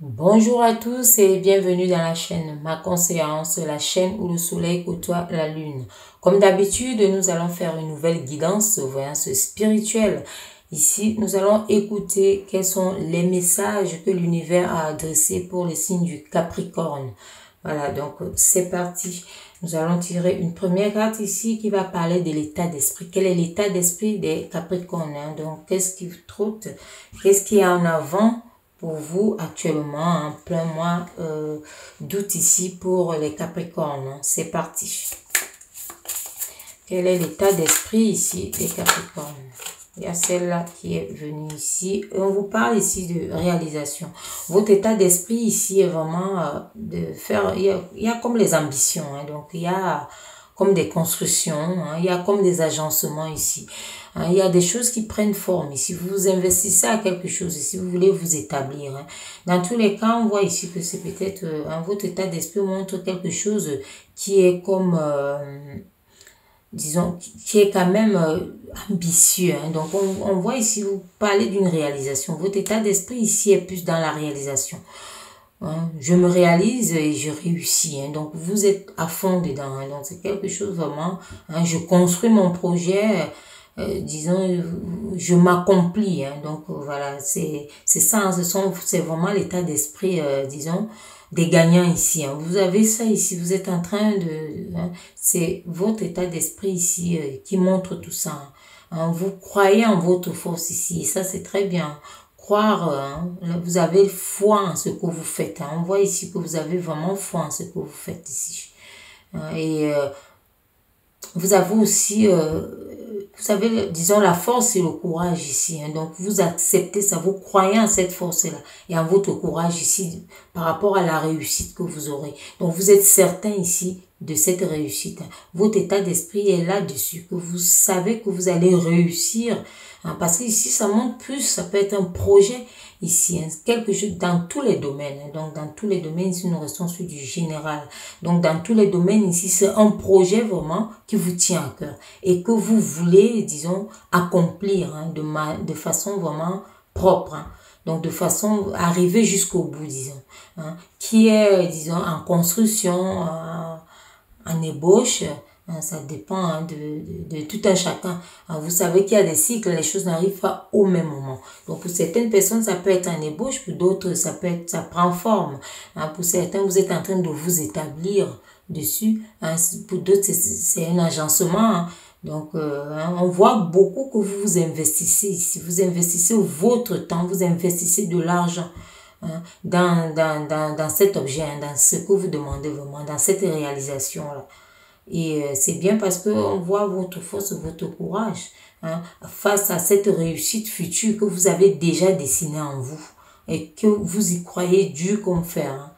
Bonjour à tous et bienvenue dans la chaîne Ma Conseillance, la chaîne où le soleil côtoie la lune. Comme d'habitude, nous allons faire une nouvelle guidance, voyance spirituelle. Ici, nous allons écouter quels sont les messages que l'univers a adressés pour les signes du Capricorne. Voilà, donc c'est parti. Nous allons tirer une première carte ici qui va parler de l'état d'esprit. Quel est l'état d'esprit des Capricornes, hein? Donc, qu'est-ce qui vous trotte? Qu'est-ce qui est en avant pour vous actuellement en plein mois d'août ici pour les Capricornes? C'est parti. Quel est l'état d'esprit ici des Capricornes? Il y a celle-là qui est venue ici. Et on vous parle ici de réalisation. Votre état d'esprit ici est vraiment de faire... Il y a comme les ambitions. Hein, donc, il y a comme des constructions. Hein, il y a comme des agencements ici. Hein, il y a des choses qui prennent forme ici. Vous investissez à quelque chose ici. Vous voulez vous établir. Hein. Dans tous les cas, on voit ici que c'est peut-être... votre état d'esprit montre quelque chose qui est comme... disons, qui est quand même ambitieux. Hein. Donc, on voit ici, vous parlez d'une réalisation. Votre état d'esprit ici est plus dans la réalisation. Hein. Je me réalise et je réussis. Hein. Donc, vous êtes à fond dedans. Hein. Donc, c'est quelque chose vraiment... Hein. Je construis mon projet... disons, je m'accomplis. Hein. Donc, voilà, c'est ça. Hein. C'est vraiment l'état d'esprit, disons, des gagnants ici. Hein. Vous avez ça ici. Vous êtes en train de... Hein. C'est votre état d'esprit ici qui montre tout ça. Hein. Vous croyez en votre force ici. Et ça, c'est très bien. Croire, hein. Vous avez foi en ce que vous faites. Hein. On voit ici que vous avez vraiment foi en ce que vous faites ici. Hein. Et vous avez aussi... vous savez, disons, la force et le courage ici. Hein. Donc, vous acceptez ça, vous croyez en cette force-là et en votre courage ici par rapport à la réussite que vous aurez. Donc, vous êtes certain ici de cette réussite. Hein. Votre état d'esprit est là-dessus, que vous savez que vous allez réussir. Hein. Parce que ici, ça montre plus, ça peut être un projet ici, hein, quelque chose dans tous les domaines. Hein. Donc, dans tous les domaines, ici, nous restons sur du général. Donc, dans tous les domaines, ici, c'est un projet vraiment qui vous tient à cœur et que vous voulez, disons, accomplir hein, de façon vraiment propre. Hein. Donc, de façon à arriver jusqu'au bout, disons. Hein, qui est, disons, en construction, en ébauche. Ça dépend hein, de tout un chacun. Vous savez qu'il y a des cycles, les choses n'arrivent pas au même moment. Donc pour certaines personnes, ça peut être en ébauche, pour d'autres, ça prend forme. Pour certains, vous êtes en train de vous établir dessus. Pour d'autres, c'est un agencement. Donc, on voit beaucoup que vous vous investissez ici. Vous investissez votre temps, vous investissez de l'argent. Dans cet objet, dans ce que vous demandez vraiment, dans cette réalisation-là. Et c'est bien parce qu'on voit votre force, votre courage hein, face à cette réussite future que vous avez déjà dessinée en vous et que vous y croyez dur comme fer. Hein.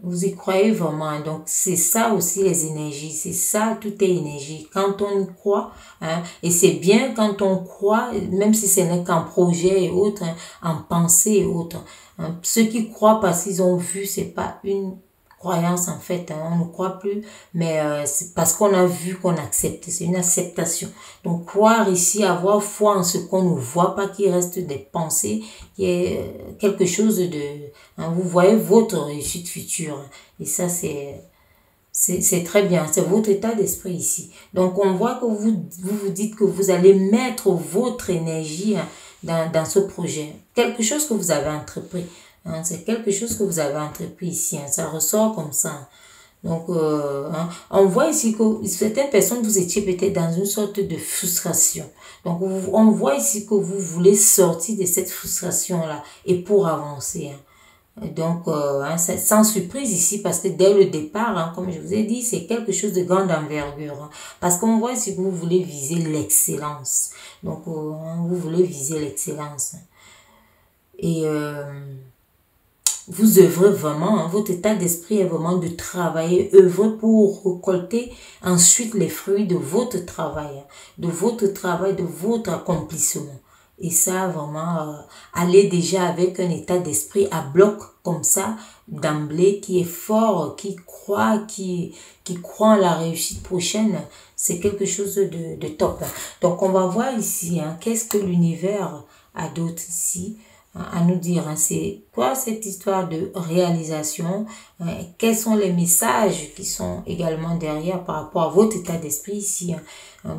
Vous y croyez vraiment. Donc, c'est ça aussi les énergies. C'est ça, tout est énergie. Quand on y croit, hein, et c'est bien quand on croit, même si ce n'est qu'en projet et autres, hein, en pensée et autres. Hein. Ceux qui croient parce qu'ils ont vu, c'est pas une croyance en fait, hein, on ne croit plus, mais c'est parce qu'on a vu qu'on accepte, c'est une acceptation. Donc croire ici, avoir foi en ce qu'on ne voit pas, qui reste des pensées, qui est quelque chose de... Hein, vous voyez votre réussite future, hein, et ça c'est très bien, c'est votre état d'esprit ici. Donc on voit que vous dites que vous allez mettre votre énergie hein, dans ce projet, quelque chose que vous avez entrepris. Hein, c'est quelque chose que vous avez entrepris ici. Hein, ça ressort comme ça. Donc, hein, on voit ici que certaines personnes, vous étiez peut-être dans une sorte de frustration. Donc, on voit ici que vous voulez sortir de cette frustration-là et pour avancer. Hein. Donc, hein, c'est sans surprise ici parce que dès le départ, hein, comme je vous ai dit, c'est quelque chose de grande envergure. Hein, parce qu'on voit ici que vous voulez viser l'excellence. Donc, hein, vous voulez viser l'excellence. Et... vous œuvrez vraiment, hein, votre état d'esprit est vraiment de travailler, œuvrer pour récolter ensuite les fruits de votre travail, de votre accomplissement. Et ça, vraiment, aller déjà avec un état d'esprit à bloc comme ça, d'emblée, qui est fort, qui croit en la réussite prochaine, c'est quelque chose de top. Donc, on va voir ici, hein, qu'est-ce que l'univers a d'autre ici. à nous dire. Hein, c'est quoi cette histoire de réalisation? Quels sont les messages qui sont également derrière par rapport à votre état d'esprit ici,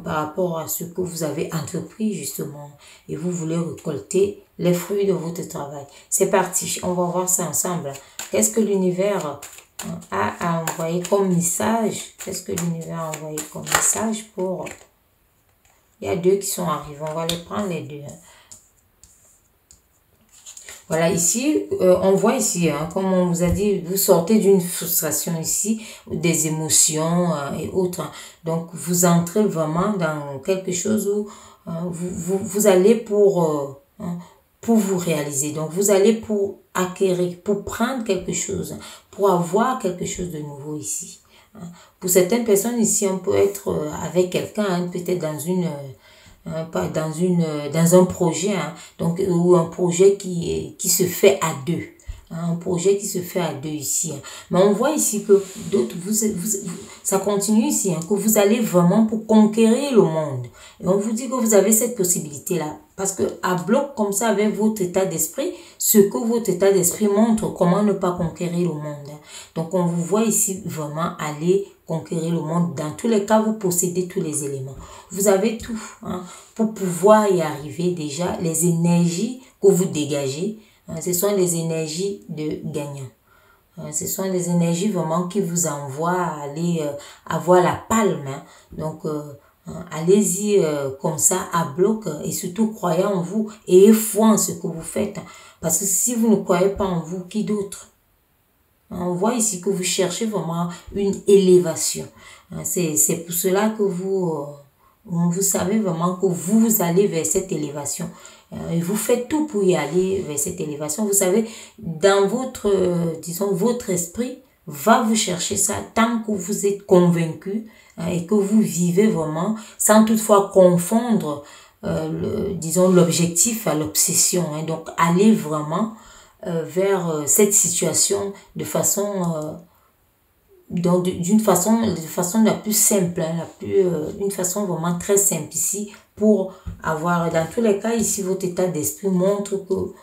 par rapport à ce que vous avez entrepris justement et vous voulez récolter les fruits de votre travail. C'est parti, on va voir ça ensemble. Qu'est-ce que l'univers a envoyé comme message? Qu'est-ce que l'univers a envoyé comme message pour... Il y a deux qui sont arrivés, on va les prendre les deux. Voilà, ici, on voit ici, comme on vous a dit, vous sortez d'une frustration ici, des émotions et autres. Donc, vous entrez vraiment dans quelque chose où vous allez pour vous réaliser. Donc, vous allez pour acquérir, pour prendre quelque chose, pour avoir quelque chose de nouveau ici. Pour certaines personnes ici, on peut être avec quelqu'un, peut-être dans un projet, donc, ou un projet qui se fait à deux. Un projet qui se fait à deux ici. Mais on voit ici que d'autres, ça continue ici, que vous allez vraiment pour conquérir le monde. Et on vous dit que vous avez cette possibilité-là. Parce que à bloc comme ça, avec votre état d'esprit, ce que votre état d'esprit montre, comment ne pas conquérir le monde. Donc on vous voit ici vraiment aller conquérir le monde. Dans tous les cas, vous possédez tous les éléments. Vous avez tout pour pouvoir y arriver déjà. Les énergies que vous dégagez, ce sont les énergies de gagnant. Ce sont les énergies vraiment qui vous envoient à aller avoir la palme. Donc, allez-y comme ça à bloc et surtout croyez en vous et ayez foi en ce que vous faites. Parce que si vous ne croyez pas en vous, qui d'autre? On voit ici que vous cherchez vraiment une élévation. C'est pour cela que vous savez vraiment que vous allez vers cette élévation. Et vous faites tout pour y aller vers cette élévation. Vous savez, dans votre, disons, votre esprit va vous chercher ça tant que vous êtes convaincu et que vous vivez vraiment sans toutefois confondre, disons, l'objectif à l'obsession. Donc, allez vraiment vers cette situation de façon... donc de façon la plus simple, une façon vraiment très simple ici pour avoir, dans tous les cas ici, votre état d'esprit montre que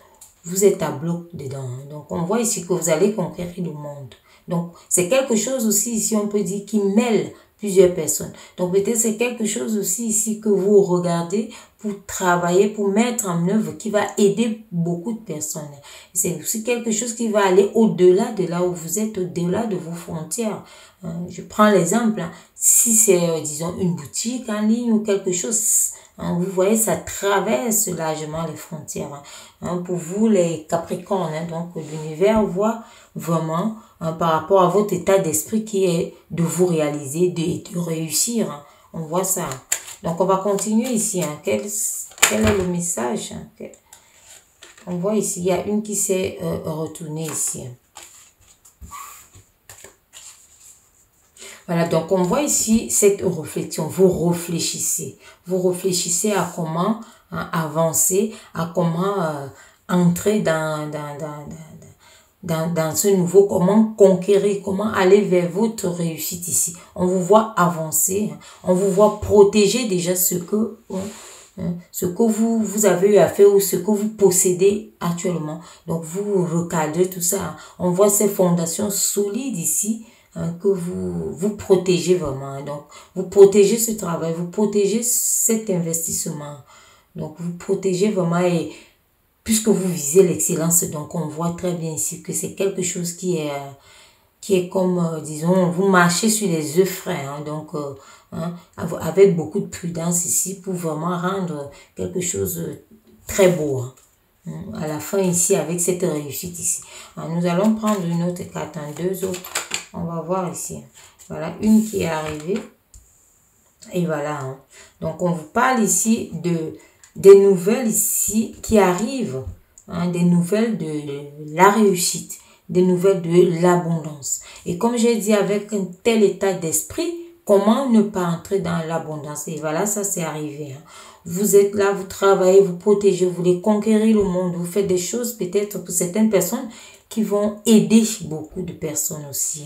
vous êtes à bloc dedans. Donc on voit ici que vous allez conquérir le monde. Donc c'est quelque chose aussi ici, on peut dire, qui mêle plusieurs personnes. Donc peut-être c'est quelque chose aussi ici que vous regardez pour travailler, pour mettre en œuvre, qui va aider beaucoup de personnes. C'est aussi quelque chose qui va aller au-delà de là où vous êtes, au-delà de vos frontières. Je prends l'exemple, si c'est, disons, une boutique en ligne ou quelque chose, vous voyez, ça traverse largement les frontières. Pour vous, les Capricornes, donc l'univers voit vraiment par rapport à votre état d'esprit qui est de vous réaliser, de réussir. On voit ça. Donc, on va continuer ici. Quel est le message? On voit ici, il y a une qui s'est retournée ici. Voilà, donc on voit ici cette réflexion. Vous réfléchissez. Vous réfléchissez à comment avancer, à comment entrer dans ce nouveau, comment conquérir, comment aller vers votre réussite ici. On vous voit avancer, on vous voit protéger déjà ce que vous avez eu à faire ou ce que vous possédez actuellement. Donc vous recadrez tout ça. On voit ces fondations solides ici que vous protégez vraiment. Donc vous protégez ce travail, vous protégez cet investissement. Donc vous protégez vraiment et puisque vous visez l'excellence, donc on voit très bien ici que c'est quelque chose qui est comme, disons, vous marchez sur les œufs frais, donc avec beaucoup de prudence ici pour vraiment rendre quelque chose très beau. À la fin ici, avec cette réussite ici. Nous allons prendre une autre carte, deux autres. On va voir ici. Voilà, une qui est arrivée. Et voilà. Donc on vous parle ici des nouvelles ici qui arrivent, des nouvelles de la réussite, des nouvelles de l'abondance. Et comme j'ai dit, avec un tel état d'esprit, comment ne pas entrer dans l'abondance? Et voilà, ça c'est arrivé. Vous êtes là, vous travaillez, vous protégez, vous voulez conquérir le monde, vous faites des choses peut-être pour certaines personnes qui vont aider beaucoup de personnes aussi.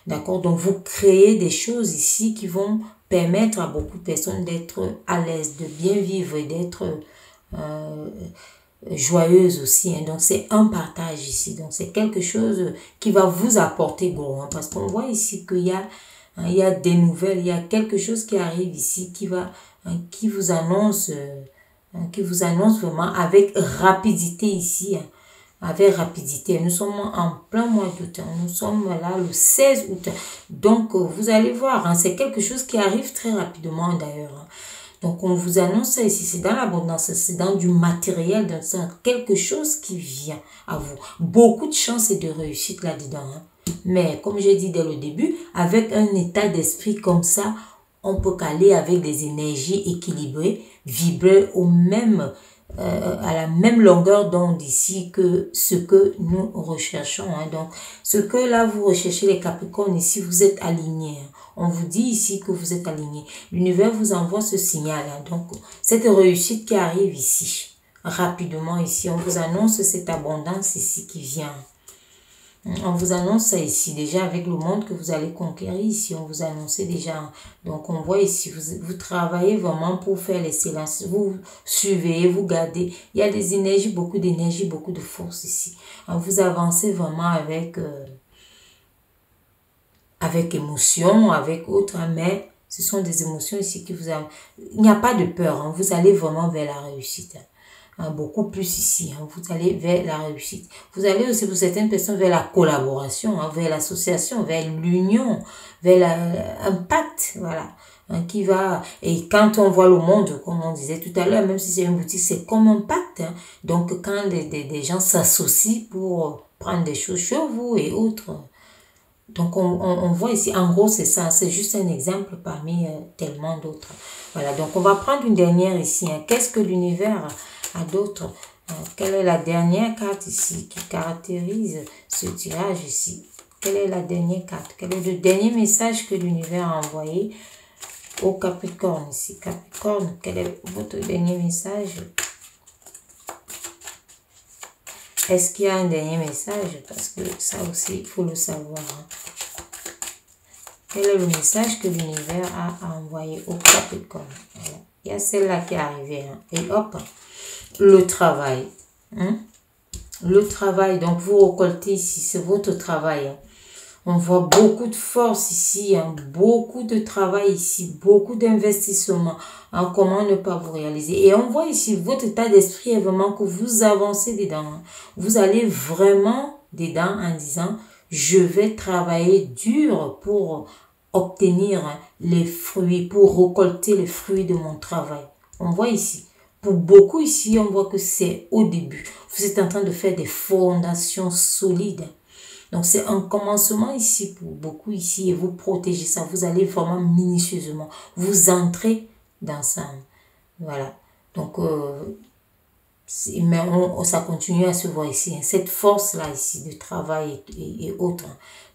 D'accord? Donc vous créez des choses ici qui vont permettre à beaucoup de personnes d'être à l'aise, de bien vivre et d'être joyeuse aussi. Hein. Donc, c'est un partage ici. Donc, c'est quelque chose qui va vous apporter gros. Hein, parce qu'on voit ici qu'il y a, hein, il y a des nouvelles, il y a quelque chose qui arrive ici qui va, hein, qui vous annonce vraiment avec rapidité ici. Hein, avec rapidité. Nous sommes en plein mois d'août. Hein. Nous sommes là le 16 août. Donc, vous allez voir, hein, c'est quelque chose qui arrive très rapidement d'ailleurs. Hein. Donc, on vous annonce ça ici. C'est dans l'abondance, c'est dans du matériel, c'est quelque chose qui vient à vous. Beaucoup de chance et de réussite là-dedans. Hein. Mais, comme j'ai dit dès le début, avec un état d'esprit comme ça, on peut caler avec des énergies équilibrées, vibrer au même à la même longueur d'onde ici que ce que nous recherchons. Hein. Donc, ce que là vous recherchez les Capricornes, ici vous êtes alignés. Hein. On vous dit ici que vous êtes alignés. L'univers vous envoie ce signal. Hein. Donc, cette réussite qui arrive ici, rapidement ici, on vous annonce cette abondance ici qui vient. On vous annonce ça ici, déjà avec le monde que vous allez conquérir ici, on vous annonce déjà. Donc, on voit ici, vous travaillez vraiment pour faire l'excellence. Vous suivez, vous gardez. Il y a des énergies, beaucoup d'énergie, beaucoup de force ici. Vous avancez vraiment avec émotion, avec autre, mais ce sont des émotions ici qui vous amènent. Il n'y a pas de peur, hein, vous allez vraiment vers la réussite. Hein, beaucoup plus ici, hein, vous allez vers la réussite. Vous allez aussi pour certaines personnes vers la collaboration, hein, vers l'association, vers l'union, vers un pacte, voilà, hein, qui va, et quand on voit le monde, comme on disait tout à l'heure, même si c'est une boutique, c'est comme un pacte, hein, donc quand des gens s'associent pour prendre des choses chez vous et autres, donc on voit ici, en gros c'est ça, c'est juste un exemple parmi tellement d'autres. Voilà, donc on va prendre une dernière ici, hein. Qu'est-ce que l'univers a d'autre? Quelle est la dernière carte ici qui caractérise ce tirage ici? Quelle est la dernière carte? Quel est le dernier message que l'univers a envoyé au Capricorne ici? Capricorne, quel est votre dernier message? Est-ce qu'il y a un dernier message? Parce que ça aussi, il faut le savoir. Hein. Quel est le message que l'univers a envoyé au Capricorne? Voilà. Il y a celle-là qui est arrivée. Hein. Et hop, le travail. Hein? Le travail, donc vous récoltez ici, c'est votre travail. Hein. On voit beaucoup de force ici, hein, beaucoup de travail ici, beaucoup d'investissement. Hein, comment ne pas vous réaliser? Et on voit ici, votre état d'esprit est vraiment que vous avancez dedans. Hein. Vous allez vraiment dedans en disant, je vais travailler dur pour obtenir les fruits, pour récolter les fruits de mon travail. On voit ici. Pour beaucoup ici, on voit que c'est au début. Vous êtes en train de faire des fondations solides. Donc, c'est un commencement ici pour beaucoup ici et vous protégez ça. Vous allez vraiment minutieusement. Vous entrez dans ça. Voilà. Donc, mais ça continue à se voir ici. Hein. Cette force-là ici de travail et autres.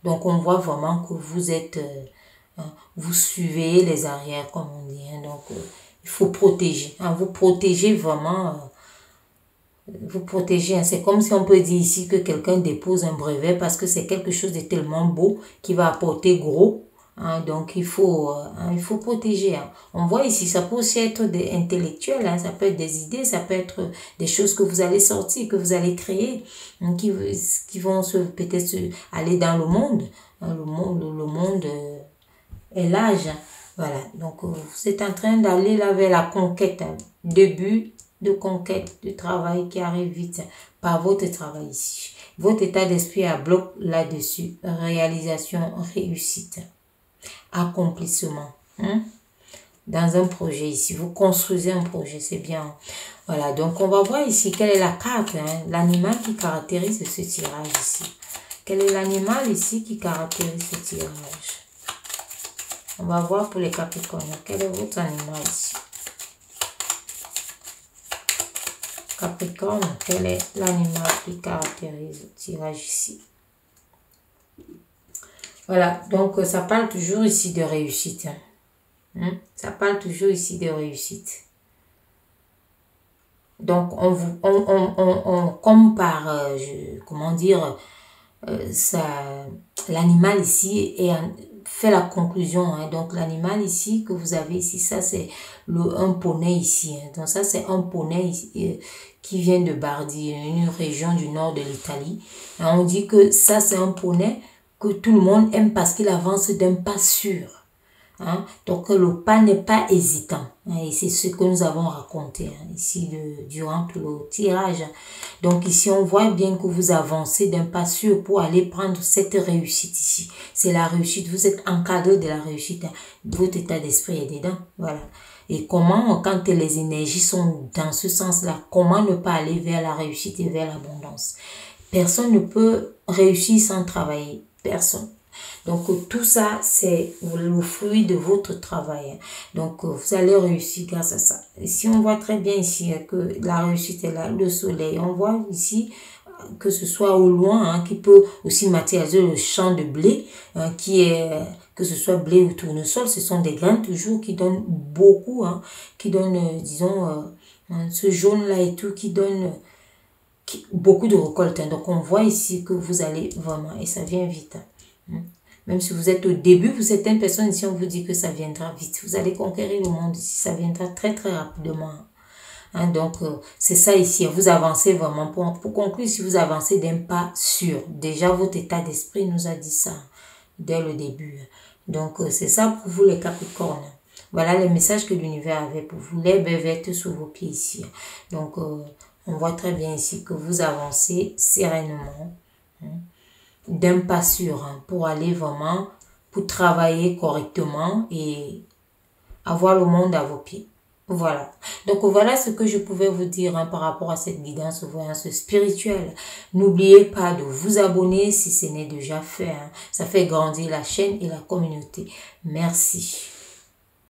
Donc, on voit vraiment que vous êtes... vous suivez les arrières, comme on dit. Hein. Donc, il faut protéger. Hein. Vous protégez vraiment... vous protégez. Hein. C'est comme si on peut dire ici que quelqu'un dépose un brevet parce que c'est quelque chose de tellement beau qui va apporter gros. Hein. Donc, il faut protéger. Hein. On voit ici, ça peut aussi être des intellectuels. Hein. Ça peut être des idées, ça peut être des choses que vous allez sortir, que vous allez créer, hein, qui vont peut-être aller dans le monde. Hein. Le monde est large. Hein. Voilà. Donc, vous êtes en train d'aller là vers la conquête. Hein. Début de conquête, de travail qui arrive vite par votre travail ici. Votre état d'esprit a bloc là-dessus. Réalisation, réussite, accomplissement. Hein? Dans un projet ici, vous construisez un projet, c'est bien. Voilà, donc on va voir ici quelle est la carte, hein, l'animal qui caractérise ce tirage ici. Quel est l'animal ici qui caractérise ce tirage? On va voir pour les Capricornes. Quel est votre animal ici? Capricorne, quel est l'animal qui caractérise le tirage ici? Voilà, donc ça parle toujours ici de réussite. Hein? Ça parle toujours ici de réussite. Donc, on compare, comment dire, l'animal ici est fait la conclusion. Donc, l'animal ici que vous avez ici, ça c'est un poney ici. Donc, ça c'est un poney ici, qui vient de Bardi, une région du nord de l'Italie. On dit que ça c'est un poney que tout le monde aime parce qu'il avance d'un pas sûr. Donc le pas n'est pas hésitant. Et c'est ce que nous avons raconté ici durant tout le tirage. Donc ici on voit bien que vous avancez d'un pas sûr pour aller prendre cette réussite ici. C'est la réussite. Vous êtes encadré de la réussite. Votre état d'esprit est dedans. Voilà. Et comment, quand les énergies sont dans ce sens-là, comment ne pas aller vers la réussite et vers l'abondance? Personne ne peut réussir sans travailler. Personne. Donc, tout ça, c'est le fruit de votre travail. Donc, vous allez réussir grâce à ça. Ici, on voit très bien ici que la réussite est là, le soleil. On voit ici que ce soit au loin, qui peut aussi matérialiser le champ de blé, qui est, que ce soit blé ou tournesol, ce sont des graines toujours qui donnent beaucoup, qui donnent, disons, ce jaune-là et tout, qui donne beaucoup de récoltes. Donc, on voit ici que vous allez vraiment, et ça vient vite. Même si vous êtes au début, vous êtes une personne ici, on vous dit que ça viendra vite. Vous allez conquérir le monde ici, ça viendra très très rapidement. Donc, c'est ça ici, vous avancez vraiment. Pour conclure, si vous avancez d'un pas sûr, déjà votre état d'esprit nous a dit ça dès le début. Donc, c'est ça pour vous les Capricornes. Voilà les messages que l'univers avait pour vous. L'herbe est verte sous vos pieds ici. Donc, on voit très bien ici que vous avancez sereinement. D'un pas sûr pour aller vraiment, pour travailler correctement et avoir le monde à vos pieds. Voilà. Donc voilà ce que je pouvais vous dire par rapport à cette guidance voyance spirituelle. N'oubliez pas de vous abonner si ce n'est déjà fait. Ça fait grandir la chaîne et la communauté. Merci.